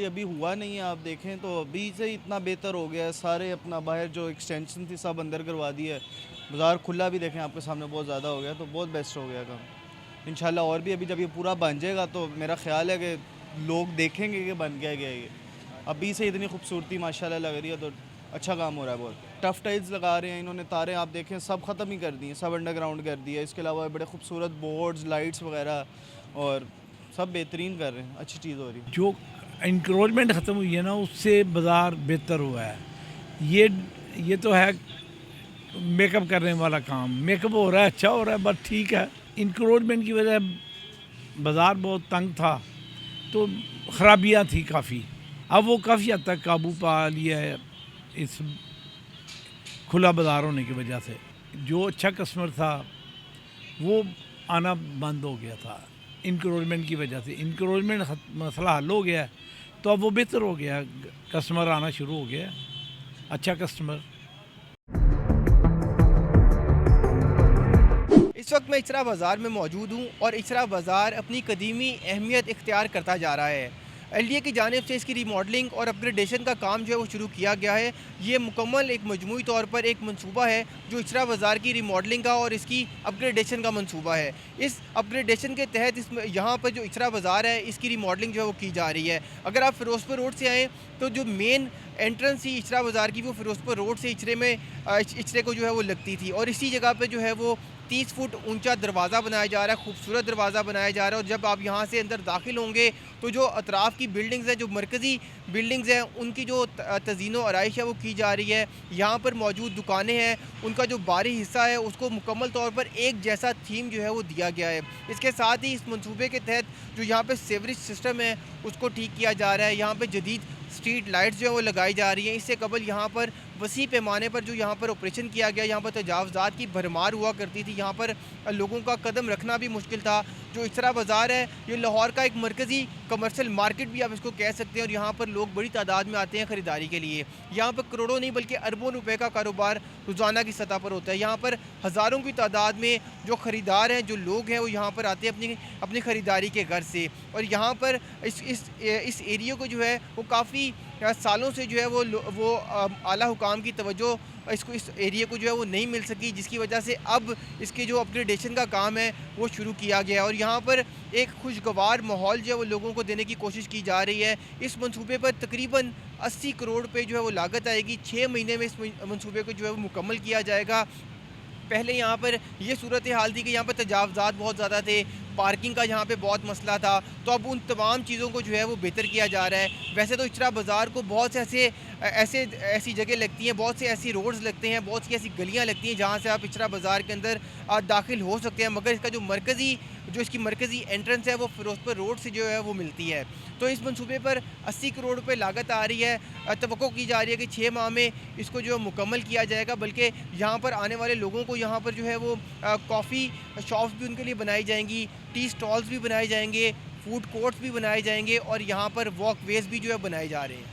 अभी हुआ नहीं है। आप देखें तो अभी से इतना बेहतर हो गया है। सारे अपना बाहर जो एक्सटेंशन थी सब अंदर करवा दी है। बाज़ार खुला भी देखें आपके सामने बहुत ज़्यादा हो गया, तो बहुत बेस्ट हो गया काम। इंशाल्लाह और भी अभी जब ये पूरा बन जाएगा तो मेरा ख्याल है कि लोग देखेंगे कि बन गया ये। अभी से इतनी खूबसूरती माशाल्लाह लग रही है, तो अच्छा काम हो रहा है बहुत। टफ टाइल्स लगा रहे हैं इन्होंने, तारे आप देखें सब ख़त्म ही कर दिए, सब अंडरग्राउंड कर दिया। इसके अलावा बड़े खूबसूरत बोर्ड्स, लाइट्स वगैरह और सब बेहतरीन कर रहे हैं, अच्छी चीज़ हो रही है। जो इंक्रोचमेंट ख़त्म हुई है ना, उससे बाज़ार बेहतर हुआ है। ये तो है मेकअप करने वाला काम, मेकअप हो रहा है, अच्छा हो रहा है, बस ठीक है। इंक्रोचमेंट की वजह बाज़ार बहुत तंग था, तो ख़राबियाँ थी काफ़ी। अब वो काफ़ी हद तक काबू पा लिया है इस खुला बाज़ार होने की वजह से। जो अच्छा कस्टमर था वो आना बंद हो गया था इंक्रोचमेंट की वजह से। इंक्रोचमेंट मसला हल हो गया है, तो अब वो बेहतर हो गया, कस्टमर आना शुरू हो गया, अच्छा कस्टमर। इस वक्त मैं इचरा बाज़ार में मौजूद हूँ और इचरा बाज़ार अपनी कदीमी अहमियत इख्तियार करता जा रहा है। एलडीए की जानिब से इसकी रीमॉडलिंग और अपग्रेडेशन का काम जो है वो शुरू किया गया है। ये मुकम्मल एक मजमूई तौर पर एक मंसूबा है जो इचरा बाज़ार की रीमॉडलिंग का और इसकी अपग्रेडेशन का मंसूबा है। इस अपग्रेडेशन के तहत यहाँ पर जो इचरा बाज़ार है इसकी रीमॉडलिंग जो है वो की जा रही है। अगर आप फ़िरोज़पुर रोड से आएँ तो जो मेन एंट्रेंस थी इचरा बाज़ार की वो फ़िरोज़पुर रोड से इचरे को जो है वो लगती थी, और इसी जगह पे जो है वो 30 फुट ऊंचा दरवाज़ा बनाया जा रहा है, खूबसूरत दरवाज़ा बनाया जा रहा है। और जब आप यहाँ से अंदर दाखिल होंगे तो जो अतराफ़ की बिल्डिंग्स हैं, जो मरकज़ी बिल्डिंग्स हैं, उनकी जो तज़ीनो आराइश है वो की जा रही है। यहाँ पर मौजूद दुकानें हैं, उनका जो बाहरी हिस्सा है उसको मुकम्मल तौर पर एक जैसा थीम जो है वो दिया गया है। इसके साथ ही इस मनसूबे के तहत जो यहाँ पर सीवरेज सिस्टम है उसको ठीक किया जा रहा है। यहाँ पर जदीद स्ट्रीट लाइट्स जो है वो लगाई जा रही हैं। इससे कबल यहाँ पर वसी पैमाने पर जो यहाँ पर ऑपरेशन किया गया, यहाँ पर तजावज़ात की भरमार हुआ करती थी, यहाँ पर लोगों का कदम रखना भी मुश्किल था। जो इचरा बाज़ार है ये लाहौर का एक मरकज़ी कमर्शियल मार्केट भी आप इसको कह सकते हैं, और यहाँ पर लोग बड़ी तादाद में आते हैं ख़रीदारी के लिए। यहाँ पर करोड़ों नहीं बल्कि अरबों रुपए का कारोबार रोज़ाना की सतह पर होता है। यहाँ पर हज़ारों की तादाद में जो ख़रीदार हैं, जो लोग हैं, वो यहाँ पर आते हैं अपनी ख़रीदारी के घर से। और यहाँ पर इस एरिया को जो है वो काफ़ी सालों से जो है वो आला हुकाम की तवज्जो इस एरिया को जो है वो नहीं मिल सकी, जिसकी वजह से अब इसके जो अपग्रेडेशन का काम है वो शुरू किया गया है। और यहाँ पर एक खुशगवार माहौल जो है वो लोगों को देने की कोशिश की जा रही है। इस मंसूबे पर तकरीबन 80 करोड़ रुपए जो है वो लागत आएगी। 6 महीने में इस मंसूबे को जो है वो मुकम्मल किया जाएगा। पहले यहाँ पर ये सूरत हाल थी कि यहाँ पर तजावज़ात बहुत ज़्यादा थे, पार्किंग का यहाँ पे बहुत मसला था, तो अब उन तमाम चीज़ों को जो है वो बेहतर किया जा रहा है। वैसे तो इचरा बाज़ार को बहुत से ऐसी जगह लगती हैं, बहुत से ऐसी रोड्स लगते हैं, बहुत सी ऐसी गलियाँ लगती हैं जहाँ से आप इचरा बाज़ार के अंदर दाखिल हो सकते हैं, मगर इसका जो इसकी मरकज़ी एंट्रेंस है वो फ़िरोज़पुर रोड से जो है वो मिलती है। तो इस मंसूबे पर 80 करोड़ रुपए लागत आ रही है। तवक्को की जा रही है कि 6 माह में इसको जो है मुकम्मल किया जाएगा, बल्कि यहाँ पर आने वाले लोगों को यहाँ पर जो है वो कॉफ़ी शॉप्स भी उनके लिए बनाई जाएंगी, टी स्टॉल्स भी बनाए जाएंगे, फूड कोर्ट्स भी बनाए जाएंगे, और यहाँ पर वॉकवेज़ भी जो है बनाए जा रहे हैं।